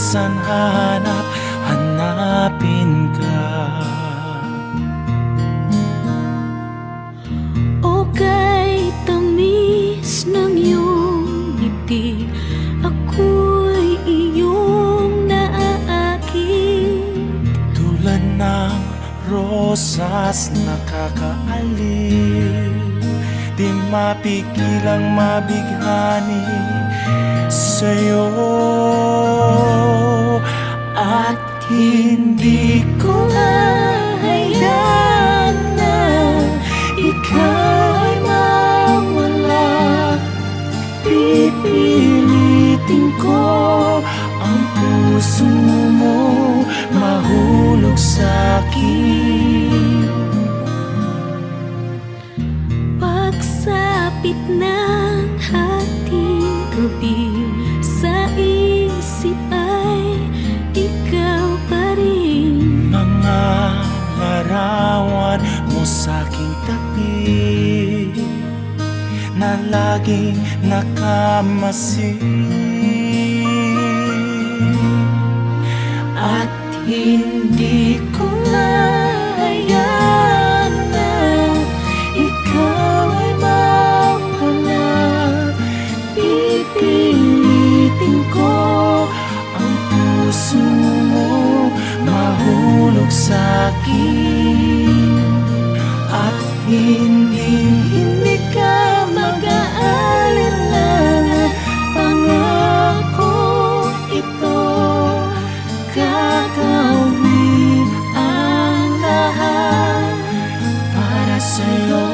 san hanapin ka. O kay tamis ng iyong ngiti, ako'y iyong naaakit. Tulad ng rosas nakakaaliw, di mapigilang mabighani sa'yo. At hindi ko hahayaan na ikaw ay mawala. Pipilitin ko ang puso mo mahulog sa'kin. Pagsapit ng hating gabi, sa isip ay ikaw pa rin. Mga larawan mo sa'king tabi na laging nakamasid. At hindi ko hahayaan na ikaw ay mawala. Pipilitin ko ang puso mo mahulog sa'kin. At hindi ka mag-aalala, pangako ito, gagawin ang lahat para sa'yo.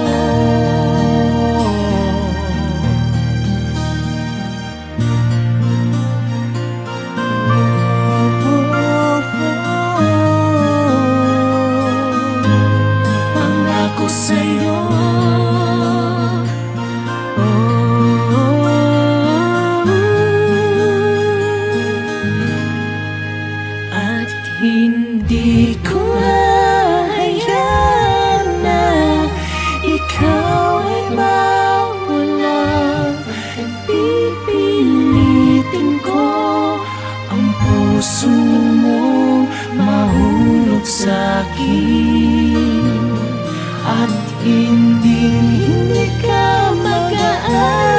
Pangako sa'yo. At hindi ko hahayaan na ikaw ay mawala. Pipilitin ko ang puso mo mahulog sa'kin. At hindi ka mag-aalala,